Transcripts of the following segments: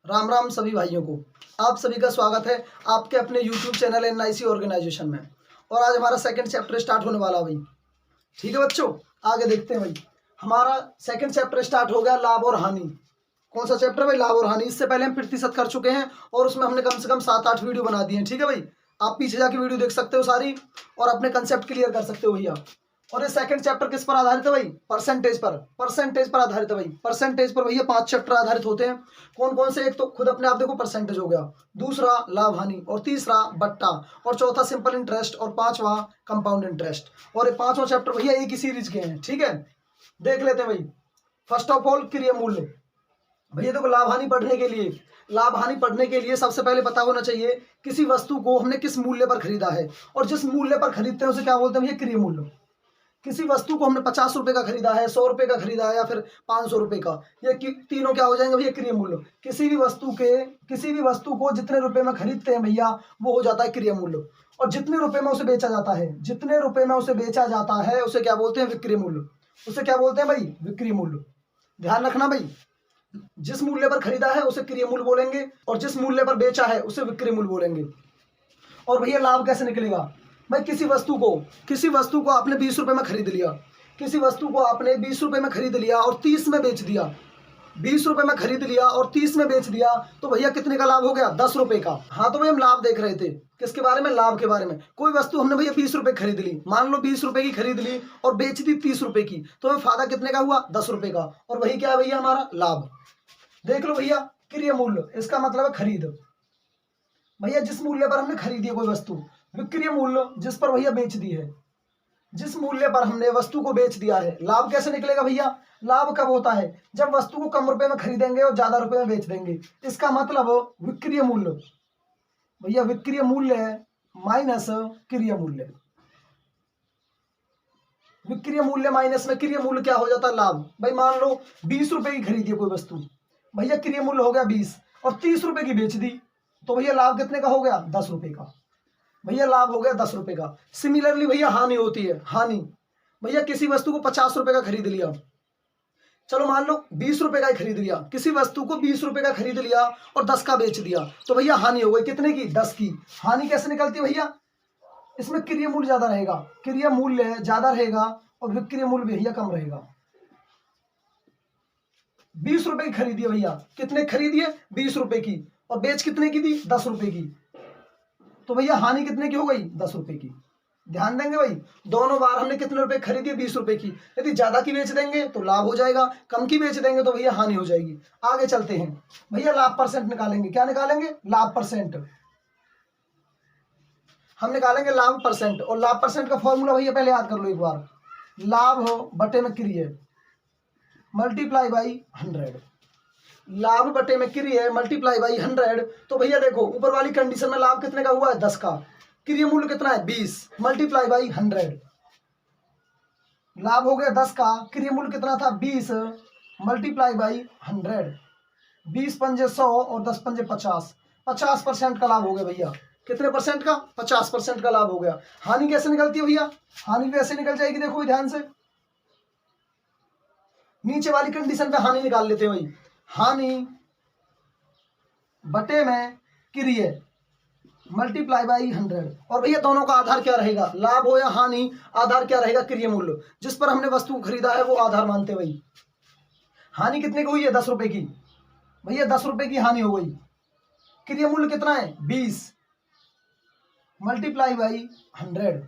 राम राम सभी भाइयों को। आप सभी का स्वागत है आपके अपने YouTube चैनल NIC ऑर्गेनाइजेशन में। और आज हमारा सेकंड चैप्टर स्टार्ट होने वाला भाई। ठीक है बच्चों, आगे देखते हैं भाई। हमारा सेकंड चैप्टर स्टार्ट हो गया, लाभ और हानि। कौन सा चैप्टर भाई? लाभ और हानि। इससे पहले हम प्रतिशत कर चुके हैं और उसमें हमने कम से कम 7-8 वीडियो बना दिए हैं। ठीक है भाई, आप पीछे जाके वीडियो देख सकते हो सारी और अपने कंसेप्ट क्लियर कर सकते हो भैया। और ये सेकंड चैप्टर किस पर आधारित है भाई? परसेंटेज पर। परसेंटेज पर आधारित है भाई। परसेंटेज पर भैया 5 चैप्टर आधारित होते हैं। कौन कौन से? एक तो खुद अपने आप देखो, परसेंटेज हो गया, दूसरा लाभ हानि, और तीसरा बट्टा, और चौथा सिंपल इंटरेस्ट, और पांचवा कंपाउंड इंटरेस्ट। और ये पांचों चैप्टर भैया एक ही सीरीज के हैं। ठीक है, देख लेते हैं भाई। फर्स्ट ऑफ ऑल क्रिया मूल्य। भैया देखो, लाभ हानि पढ़ने के लिए सबसे पहले पता होना चाहिए किसी वस्तु को हमने किस मूल्य पर खरीदा है, और जिस मूल्य पर खरीदते हैं उसे क्या बोलते हैं भैया? क्रिया मूल्य। किसी वस्तु को हमने 50 रुपए का खरीदा है, 100 रुपए का खरीदा है, या फिर 500 रुपए का, ये तीनों क्या हो जाएंगे भैया? क्रिया मूल्य। किसी भी वस्तु को जितने रुपए में खरीदते हैं भैया, वो हो जाता है क्रिया मूल्य। और जितने रुपए में उसे बेचा जाता है उसे क्या बोलते हैं? विक्रय मूल्य। उसे क्या बोलते हैं भाई? विक्रय मूल्य। ध्यान रखना भाई, जिस मूल्य पर खरीदा है उसे क्रिय मूल्य बोलेंगे, और जिस मूल्य पर बेचा है उसे विक्रय मूल्य बोलेंगे। और भैया लाभ कैसे निकलेगा भाई? किसी वस्तु को आपने 20 रुपए में खरीद लिया, किसी वस्तु को आपने 20 रुपए में खरीद लिया और 30 में बेच दिया। 20 रुपए में खरीद लिया और 30 में बेच दिया, तो भैया कितने का लाभ हो गया? 10 रुपए का। हाँ, तो भाई हम लाभ देख रहे थे। किसके बारे में? लाभ के बारे में। कोई वस्तु हमने भैया 20 रुपए खरीद ली, मान लो 20 रुपए की खरीद ली और बेच दी 30 रुपए की, तो हमें फायदा कितने का हुआ? 10 रुपए का। और वही क्या है भैया? हमारा लाभ। देख लो भैया, क्रिय मूल्य, इसका मतलब है खरीद। भैया जिस मूल्य पर हमने खरीदी है कोई वस्तु, विक्रय मूल्य जिस पर भैया बेच दी है, जिस मूल्य पर हमने वस्तु को बेच दिया है। लाभ कैसे निकलेगा भैया? लाभ कब होता है? जब वस्तु को कम रुपए में खरीदेंगे और ज्यादा रुपए में बेच देंगे। इसका मतलब विक्रय मूल्य भैया, विक्रय मूल्य माइनस क्रिय मूल्य। विक्रय मूल्य माइनस में क्रिय मूल्य क्या हो जाता है? लाभ। भाई मान लो 20 रुपए की खरीदी है कोई वस्तु, भैया क्रिय मूल्य हो गया 20, और 30 रुपए की बेच दी, तो भैया लाभ कितने का हो गया? 10 रुपए का। भैया लाभ हो गया 10 रुपए का। सिमिलरली भैया हानि होती है। हानि भैया किसी वस्तु को 50 रुपए का खरीद लिया, चलो मान लो 20 रुपए का ही खरीद लिया, किसी वस्तु को 20 रुपए का खरीद लिया और 10 का बेच दिया, तो भैया हानि हो गई कितने की? 10 की। हानि कैसे निकलती है भैया? इसमें क्रिय मूल्य ज्यादा रहेगा, क्रिय मूल्य ज्यादा रहेगा और विक्रय मूल्य भैया कम रहेगा। 20 रुपए की खरीदी है भैया, कितने खरीदी है? 20 रुपए की, और बेच कितने की दी? 10 रुपए की, तो भैया हानि कितने की हो गई? 10 रुपए की। ध्यान देंगे भाई, दोनों बार हमने कितने रुपए खरीदी? 20 रुपए की। यदि ज्यादा की बेच देंगे तो लाभ हो जाएगा, कम की बेच देंगे तो भैया हानि हो जाएगी। आगे चलते हैं भैया, लाभ परसेंट निकालेंगे। क्या निकालेंगे? लाभ परसेंट। हम निकालेंगे लाभ परसेंट, और लाभ परसेंट का फॉर्मूला भैया पहले याद कर लो एक बार। लाभ हो बटे में क्रिय मल्टीप्लाई बाई 100। लाभ बटे में क्रिय मल्टीप्लाई बाई 100। तो भैया देखो, ऊपर वाली कंडीशन में लाभ कितने का हुआ है? 10 का। क्रिय मूल्य कितना है? 20 मल्टीप्लाई बाई 100। लाभ हो गया 10 का, क्रिय मूल्य कितना था? 20 मल्टीप्लाई बाई 100। 20 पंजे 100 और 10 पंजे 50। 50% का लाभ हो गया भैया। कितने परसेंट का? 50% का लाभ हो गया। हानि कैसे निकलती है भैया? हानि भी ऐसे निकल जाएगी, देखो ध्यान से। नीचे वाली कंडीशन पे हानि निकाल लेते हैं भाई। हानि बटे में क्रिय मल्टीप्लाई बाई 100। और भैया दोनों का आधार क्या रहेगा? लाभ हो या हानि, आधार क्या रहेगा? क्रिय मूल्य। जिस पर हमने वस्तु को खरीदा है वो आधार मानते हैं भाई। हानि कितने की हुई है? 10 रुपए की। भैया 10 रुपए की हानि हो गई। क्रिय मूल्य कितना है? 20 मल्टीप्लाई बाई 100।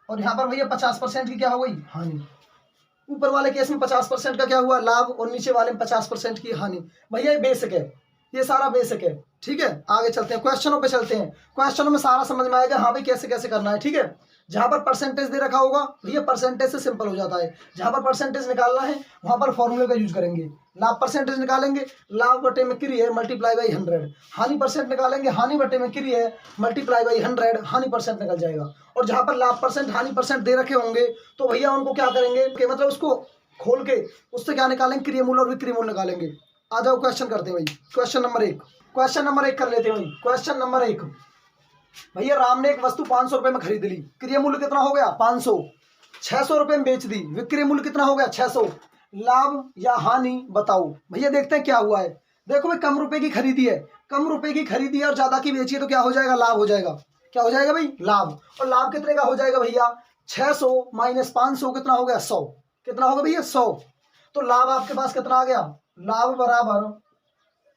और यहां पर भैया 50% की क्या हो गई? हानि। ऊपर वाले केस में 50% का क्या हुआ? लाभ, और नीचे वाले में 50% की हानि। भैया ये बेसिक है, ये सारा बेसिक है। ठीक है, आगे चलते हैं, क्वेश्चनों पे चलते हैं। क्वेश्चनों में सारा समझ में आएगा हाँ भाई कैसे कैसे करना है। ठीक है, जहां पर परसेंटेज दे रखा होगा भैया परसेंटेज से सिंपल हो जाता है। जहां पर परसेंटेज निकालना है वहां पर फॉर्मूले का यूज करेंगे। लाभ परसेंटेज निकालेंगे, लाभ बटे में क्रिय मल्टीप्लाई बाई 100। हानि परसेंट निकालेंगे, हानि बटे में क्रिय मल्टीप्लाई बाई 100, हानि परसेंट निकल जाएगा। और जहां पर लाभ परसेंट हानि परसेंट दे रखे होंगे तो भैया उनको क्या करेंगे कि मतलब उसको खोल के उससे क्या निकालेंगे? क्रिय मूल्य और विक्रय मूल्य निकालेंगे। आ जाओ क्वेश्चन करते हैं भाई। क्वेश्चन नंबर 1 कर लेते हैं भाई। क्वेश्चन नंबर 1, भैया राम ने एक वस्तु 500 रुपए में खरीद ली, क्रिय मूल्य कितना हो गया? 500। 600 रुपए में बेच दी, विक्रय मूल्य कितना हो गया? 600। लाभ या हानि बताओ। भैया देखते हैं क्या हुआ है। देखो भाई कम रुपए की खरीदी है, कम रुपए की खरीदी है और ज्यादा की बेची है तो क्या हो जाएगा, लाभ हो जाएगा। क्या हो जाएगा भाई, लाभ। और लाभ कितने का हो जाएगा भैया, 600 माइनस 500 कितना हो गया, 100। कितना होगा भैया, 100। तो लाभ आपके पास कितना आ गया, लाभ बराबर,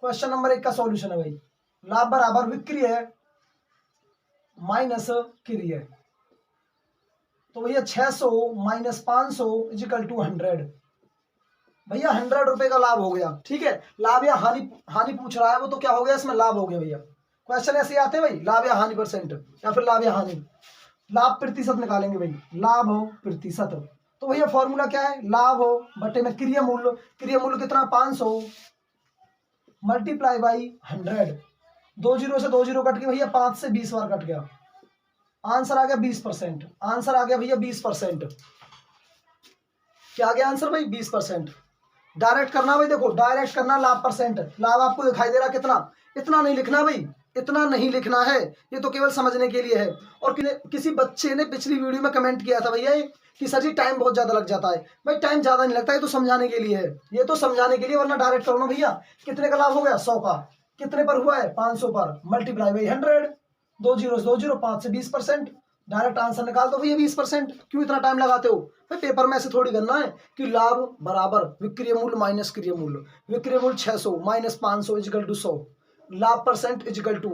क्वेश्चन नंबर 1 का सॉल्यूशन है भाई, लाभ बराबर विक्रय माइनस क्रय। तो भैया 600 माइनस 500 इजिकल टू 100। भैया 100 रुपए का लाभ हो गया। ठीक है, लाभ या हानि, हानि पूछ रहा है वो, तो क्या हो गया इसमें, लाभ हो गया भैया। क्वेश्चन ऐसे आते हैं भाई, लाभ या हानि परसेंट या फिर लाभ या हानि। लाभ प्रतिशत निकालेंगे भाई, लाभ हो प्रतिशत। तो भैया फॉर्मूला क्या है, लाभ हो बटे में क्रिय मूल्य। क्रिय मूल्य कितना, 500 मल्टीप्लाई बाई 100। 2 जीरो से 2 जीरो कट के भैया 5 से 20 बार कट गया, आंसर आ गया 20%। आंसर आ गया भैया 20%। क्या आ गया आंसर भाई, 20%। डायरेक्ट करना भाई, देखो डायरेक्ट करना लाभ परसेंट। लाभ आपको दिखाई दे रहा कितना, इतना नहीं लिखना भाई, इतना नहीं लिखना है, ये तो केवल समझने के लिए है। और किसी बच्चे ने पिछली वीडियो में कमेंट किया था भैया कि सर जी टाइम बहुत ज्यादा लग जाता है। भाई टाइम ज्यादा नहीं लगता, ये तो समझाने के लिए है, ये तो समझाने के लिए, वरना डायरेक्ट करो ना भैया। कितने का लाभ हो गया, 100 का। कितने पर हुआ है, 500 पर, मल्टीप्लाई बाई 100। 2 जीरो से 2 जीरो, 5 से 20%। डायरेक्ट आंसर निकाल दो भैया 20%। क्यों इतना टाइम लगाते हो भाई, पेपर में ऐसे थोड़ी करना है कि लाभ बराबर विक्रय मूल्य माइनस क्रिय मूल्य। विक्रय मूल्य 600 माइनस 500 इजिकल टू 100। लाभ परसेंट इजिकल टू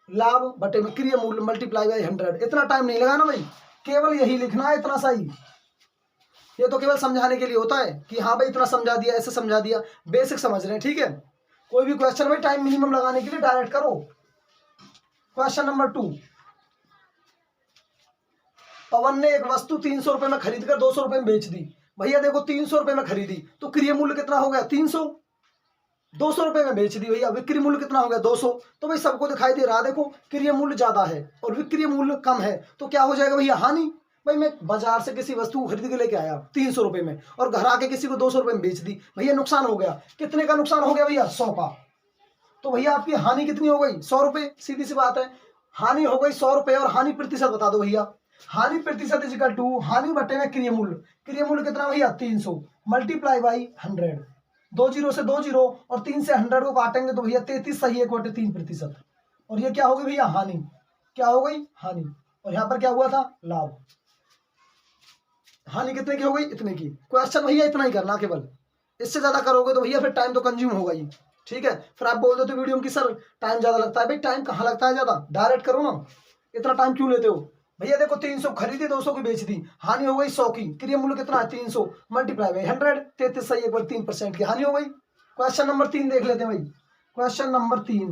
लाभ बटे में क्रिय मूल्य मल्टीप्लाई बाई 100। इतना टाइम नहीं लगाना भाई, केवल यही लिखना है, इतना सही। ये तो केवल समझाने के लिए होता है कि हाँ भाई इतना समझा दिया, ऐसे समझा दिया, बेसिक समझ रहे हैं। ठीक है, कोई भी क्वेश्चन भाई टाइम मिनिमम लगाने के लिए डायरेक्ट करो। क्वेश्चन नंबर 2, पवन ने एक वस्तु 300 रुपए में खरीद कर 200 रुपए में बेच दी। भैया देखो 300 रुपए में खरीदी तो क्रिय मूल्य कितना हो गया, 300। 200 रुपए में बेच दी भैया, विक्रय मूल्य कितना हो गया, 200। तो भाई सबको दिखाई दे रहा, देखो क्रिय मूल्य ज्यादा है और विक्रय मूल्य कम है, तो क्या हो जाएगा भैया, हानि। भाई मैं बाजार से किसी वस्तु खरीद के लेके आया 300 रुपए में और घर आके किसी को 200 रुपए में बेच दी, भैया नुकसान हो गया। कितने का नुकसान हो गया भैया, 100 का। तो भैया आपकी हानि कितनी हो गई, 100 रुपए। सीधी सी बात है, हानि हो गई 100 रुपए और हानि प्रतिशत बता दो भैया। हानि प्रतिशत इजिकल टू हानि बटे में क्रिय मूल्य। क्रिय मूल्य कितना भैया, 300 मल्टीप्लाई बाई 100। 2 जीरो से 2 जीरो और 3 से 100 को काटेंगे तो भैया 33 सही 1/3%। और ये क्या हो गई भैया, हानि। क्या हो गई, हानि। और यहाँ पर क्या हुआ था, लाभ। हानि कितने की हो गई, इतने की। क्वेश्चन भैया इतना ही करना केवल, इससे ज्यादा करोगे तो भैया फिर टाइम तो कंज्यूम होगा ही। ठीक है, फिर आप बोल देते वीडियो में कि सर टाइम ज्यादा लगता है। भाई टाइम कहाँ लगता है ज्यादा, डायरेक्ट करो ना, इतना टाइम क्यों लेते हो। भैया देखो 300 खरीदी, 200 की बेच दी, हानि हो गई 100 की। क्रिय मूल्य कितना है, 300 मल्टीप्लाई बाई 100। 33 सही 1/3% की हानि हो गई। क्वेश्चन नंबर 3 देख लेते हैं भाई। क्वेश्चन नंबर 3,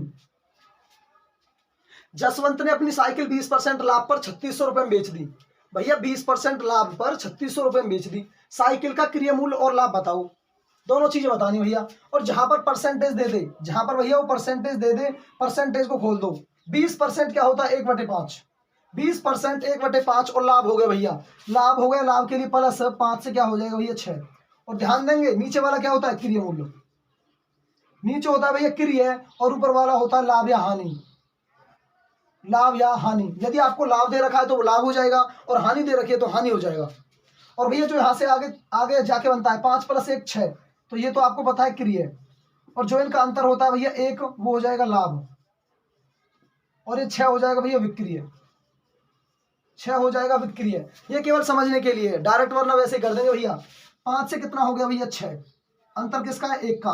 जसवंत ने अपनी साइकिल 20% लाभ पर 3600 रुपए में बेच दी। भैया 20% लाभ पर 3600 रुपए में बेच दी। साइकिल का क्रिय मूल्य और लाभ बताओ, दोनों चीजें बतानी भैया। और जहां पर परसेंटेज दे दे, जहां पर भैया वो परसेंटेज दे दे, परसेंटेज को खोल दो। 20% क्या होता है, 1/5। 20% 1/5 और लाभ हो गया भैया, लाभ हो गया। लाभ के लिए प्लस 5 से क्या हो जाएगा भैया, 6। और ध्यान देंगे नीचे वाला क्या होता है, क्रिय मूल्य। नीचे होता है भैया क्रिय और ऊपर वाला होता है लाभ या हानि। लाभ या हानि, यदि आपको लाभ दे रखा है तो वो लाभ हो जाएगा और हानि दे रखी है तो हानि हो जाएगा। और भैया जो यहाँ से आगे आगे जाके बनता है 5 + 1 6, तो ये तो आपको पता है क्रिय। और जो इनका अंतर होता है भैया 1, वो हो जाएगा लाभ। और ये 6 हो जाएगा भैया विक्रिय। 6 हो जाएगा विक्रिय। ये केवल समझने के लिए, डायरेक्ट वरना वैसे कर देंगे भैया। 5 से कितना हो गया भैया, 6। अंतर किसका है, 1 का।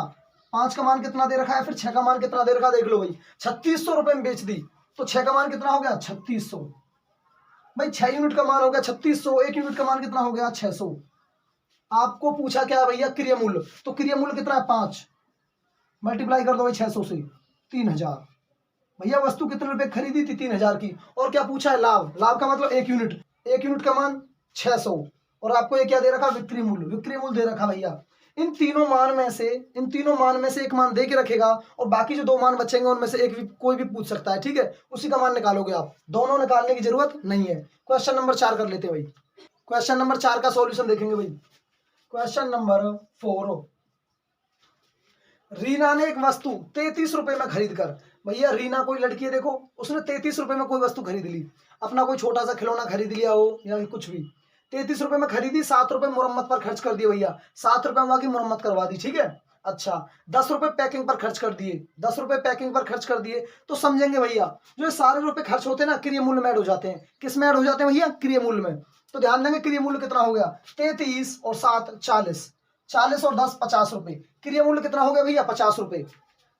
5 का मान कितना दे रखा है, फिर 6 का मान कितना दे रखा है, देख लो भाई। 3600 रुपए में बेच दी तो 6 का मान कितना हो गया, 3600। भाई 6 यूनिट का मान हो गया 3600, 1 यूनिट का मान कितना हो गया, 600। आपको पूछा क्या है भैया, क्रिय मूल्य। तो क्रिय मूल्य कितना है, 5। मल्टीप्लाई कर दो भाई 600 से, 3000। भैया वस्तु कितने रुपए खरीदी थी, 3000 की। और क्या पूछा है, लाभ। लाभ का मतलब 1 यूनिट। 1 यूनिट का मान 600। और आपको ये क्या दे रखा, विक्रय मूल्य। विक्रय मूल्य दे रखा भैया। इन तीनों मान में से एक मान दे के रखेगा और बाकी जो 2 मान बचेंगे उनमें से एक भी कोई भी पूछ सकता है। ठीक है, उसी का मान निकालोगे आप, दोनों निकालने की जरूरत नहीं है। क्वेश्चन नंबर 4 कर लेते हैं भाई। क्वेश्चन नंबर 4 का सॉल्यूशन देखेंगे भाई। क्वेश्चन नंबर 4, रीना ने एक वस्तु 33 रुपए में खरीद कर, भैया रीना कोई लड़की है, देखो उसने 33 रुपए में कोई वस्तु खरीद ली, अपना कोई छोटा सा खिलौना खरीद लिया हो या कुछ भी। 33 रुपए में खरीदी, 7 रुपए मुरम्मत पर खर्च कर दिए भैया। 7 रुपए में की मुरम्मत करवा दी। ठीक है, अच्छा, 10 रुपए पैकिंग पर खर्च कर दिए, 10 रुपए पैकिंग पर खर्च कर दिए, तो समझेंगे भैया जो ये सारे रुपए खर्च होते हैं ना क्रिय मूल्य में ऐड हो जाते हैं। किस में ऐड हो जाते हैं भैया? क्रिय मूल्य में। तो ध्यान देंगे क्रिय मूल्य कितना हो गया? 33 और 7 40, 40 और 10 50 रुपए। क्रिय मूल्य कितना हो गया भैया? 50 रुपए।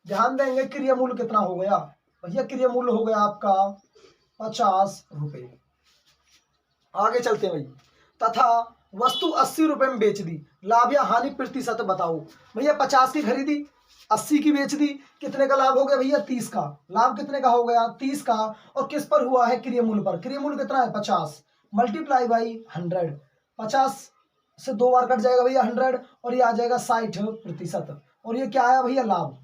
ध्यान देंगे क्रिय मूल्य कितना हो गया भैया? क्रिय मूल्य हो गया आपका 50 रुपए। आगे चलते हैं भाई। तथा वस्तु 80 रुपए में बेच दी, लाभ या हानि प्रतिशत बताओ। भैया 50 की खरीदी, 80 की बेच दी, कितने का लाभ हो गया भैया? 30 का। लाभ कितने का हो गया? 30 का। और किस पर हुआ है? क्रिय मूल्य पर। क्रिय मूल्य कितना है? 50 मल्टीप्लाई बाई 100। 50 से 2 बार कट जाएगा भैया 100, और ये आ जाएगा 60%। और ये क्या आया भैया? लाभ।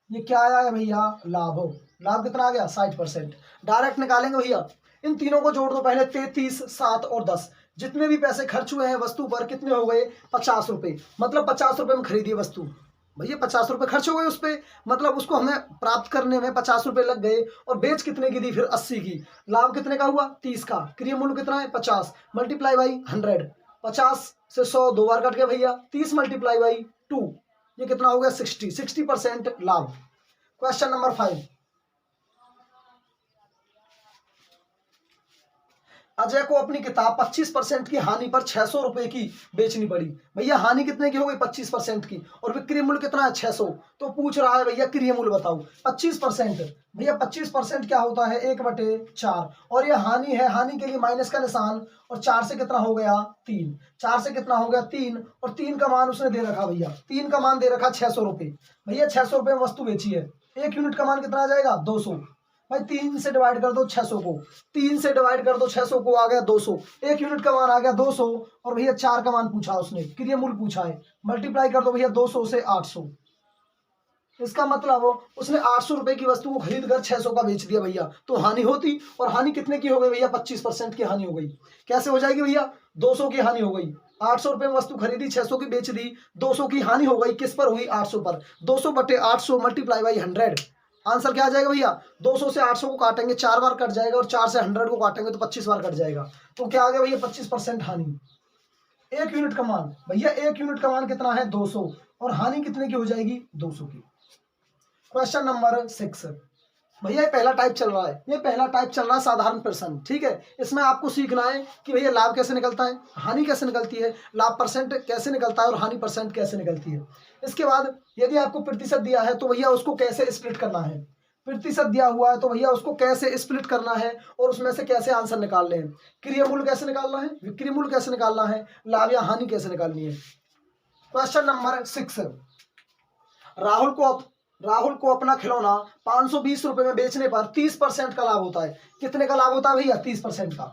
ये क्या आया भैया? लाभ। लाभ कितना आ गया? 60%। डायरेक्ट निकालेंगे भैया। इन तीनों को जोड़ दो पहले, 33 7 और 10। जितने भी पैसे खर्च हुए हैं वस्तु पर कितने हो गए? 50 रुपए। मतलब 50 रुपए में खरीदी वस्तु भैया, 50 रुपए खर्च हो गए उस पर, मतलब उसको हमें प्राप्त करने में 50 रुपए लग गए। और बेच कितने की दी फिर? 80 की। लाभ कितने का हुआ? 30 का। क्रिय मूल्य कितना है? 50 मल्टीप्लाई बाई 100। 50 से 100 2 बार कट गया भैया, 30 मल्टीप्लाई बाई 2, ये कितना हो गया? 60% लाभ। Question number 5। अजय को अपनी किताब 25% की हानि पर 600 रुपए की बेचनी पड़ी। भैया हानि कितने की हो गई? 25% की। और विक्रय मूल्य कितना है? 600। तो पूछ रहा है भैया क्रिय मूल्य बताओ। 25%। भैया 25% क्या होता है? 1/4। और ये हानि है, हानि के लिए माइनस का निशान। और 4 से कितना हो गया? 3। 4 से कितना हो गया? 3। और 3 का मान उसने दे रखा भैया, 3 का मान दे रखा 600 रुपए। भैया 600 रुपए में वस्तु बेची है, 1 यूनिट का मान कितना आ जाएगा? 200। भाई 3 से डिवाइड कर दो 600 को, 3 से डिवाइड कर दो 600 को, आ गया 200। 1 यूनिट का मान आ गया 200। और भैया 4 का मान पूछा उसने, क्रिय मूल्य पूछा है। मल्टीप्लाई कर दो भैया 200 से 800। इसका मतलब उसने 800 रुपए की वस्तु को खरीद कर 600 का बेच दिया भैया, तो हानि होती। और हानि कितने की हो गई भैया? 25% की हानि हो गई। कैसे हो जाएगी भैया? 200 की हानि हो गई। 800 रुपए में वस्तु खरीदी, 600 की बेच दी, 200 की हानि हो गई। किस पर हुई? 800 पर। 200/800 मल्टीप्लाई बाई 100। आंसर क्या आ जाएगा भैया? 200 से 800 को काटेंगे 4 बार कट जाएगा, और 4 से 100 को काटेंगे तो 25 बार कट जाएगा। तो क्या आ गया भैया? 25% हानि। 1 यूनिट का मान भैया, 1 यूनिट का मान कितना है? 200। और हानि कितने की हो जाएगी? 200 की। Question number 6। भैया ये पहला टाइप चल रहा है, ये पहला टाइप चल रहा है साधारण प्रश्न, ठीक है। इसमें आपको सीखना है कि भैया लाभ कैसे निकलता है, हानि कैसे निकलती है, लाभ परसेंट कैसे निकलता है, और हानि परसेंट कैसे निकलती है। इसके बाद यदि आपको प्रतिशत दिया है तो भैया उसको कैसे स्प्लिट करना है। प्रतिशत दिया हुआ है तो भैया उसको कैसे स्प्लिट करना है, और उसमें से कैसे आंसर निकालने हैं। क्रिय मूल्य कैसे निकालना है, विक्रय मूल्य कैसे निकालना है, लाभ या हानि कैसे निकालनी है। Question number 6। राहुल को अपना खिलौना 520 रुपए में बेचने पर 30% का लाभ होता है। कितने का लाभ होता है भैया? 30% का।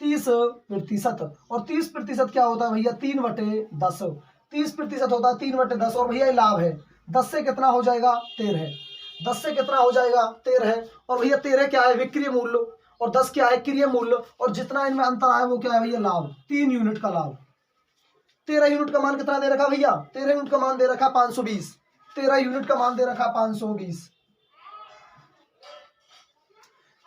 30%। और 30% क्या होता है भैया? 3/10। 30% होता है 3/10। और भैया ये लाभ है। 10 से कितना हो जाएगा? 13। 10 से कितना हो जाएगा? 13। और भैया 13 क्या है? विक्रय मूल्य। और 10 क्या है? क्रिय मूल्य। और जितना इनमें अंतर आया वो क्या है भैया? लाभ। 3 यूनिट का लाभ। 13 यूनिट का मान कितना दे रखा भैया? 13 यूनिट का मान दे रखा 520। 13 यूनिट का मान दे रखा 520।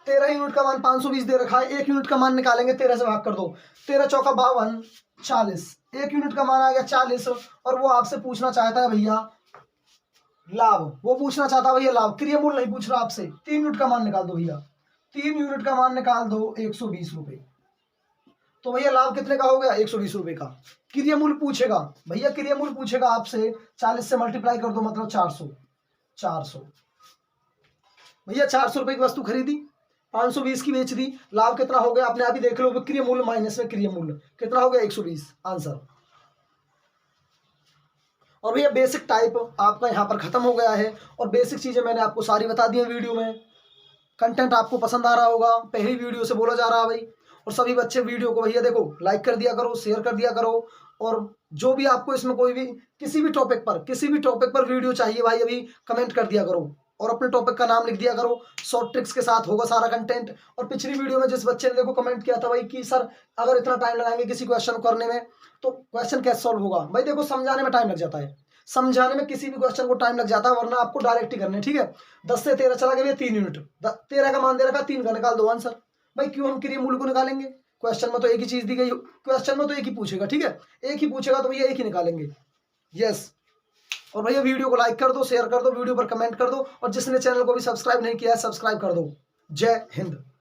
13 यूनिट का मान 520 दे रखा है। 1 यूनिट का मान निकालेंगे, 13 से भाग कर दो, 13 चौका 52, 40। 1 यूनिट का मान आ गया 40। और वो आपसे पूछना चाहता है भैया लाभ, वो पूछना चाहता है भैया लाभ, क्रिय मूल्य नहीं पूछ रहा आपसे। 3 यूनिट का मान निकाल दो भैया, 3 यूनिट का मान निकाल दो 120 रुपए। तो भैया लाभ कितने का हो गया? 120 रुपए का। क्रिय मूल्य पूछेगा भैया, क्रिय मूल्य पूछेगा आपसे, 40 से मल्टीप्लाई कर दो मतलब 400। 400 भैया 400 रुपए की वस्तु खरीदी, 520 की बेच दी, लाभ कितना हो गया? आपने अभी देख लो, विक्रय मूल्य माइनस में क्रिय मूल्य कितना हो गया? 120 आंसर। और भैया बेसिक टाइप आपका यहाँ पर खत्म हो गया है, और बेसिक चीजें मैंने आपको सारी बता दी है वीडियो में। कंटेंट आपको पसंद आ रहा होगा, पहली वीडियो से बोला जा रहा है भाई। और सभी बच्चे वीडियो को भैया देखो लाइक कर दिया करो, शेयर कर दिया करो। और जो भी आपको इसमें कोई भी किसी भी टॉपिक पर वीडियो चाहिए भाई, अभी कमेंट कर दिया करो, और अपने टॉपिक का नाम लिख दिया करो। शॉर्ट ट्रिक्स के साथ होगा सारा कंटेंट। और पिछली वीडियो में जिस बच्चे ने देखो कमेंट किया था भाई कि सर अगर इतना टाइम लगाएंगे किसी क्वेश्चन को करने में तो क्वेश्चन कैसे सॉल्व होगा। भाई देखो समझाने में टाइम लग जाता है, समझाने में किसी भी क्वेश्चन को टाइम लग जाता है, वरना आपको डायरेक्ट ही करने, ठीक है। 10 से 13 चला गया 3 यूनिट, 13 का मान दे रखा, 3 का निकाल दो आंसर। भाई क्यों हम क्रिय मूल्य को निकालेंगे? क्वेश्चन में तो एक ही चीज दी गई, क्वेश्चन में तो एक ही पूछेगा, ठीक है, एक ही पूछेगा तो भैया एक ही निकालेंगे। यस और भैया वीडियो को लाइक कर दो, शेयर कर दो, वीडियो पर कमेंट कर दो, और जिसने चैनल को भी सब्सक्राइब नहीं किया है सब्सक्राइब कर दो। जय हिंद।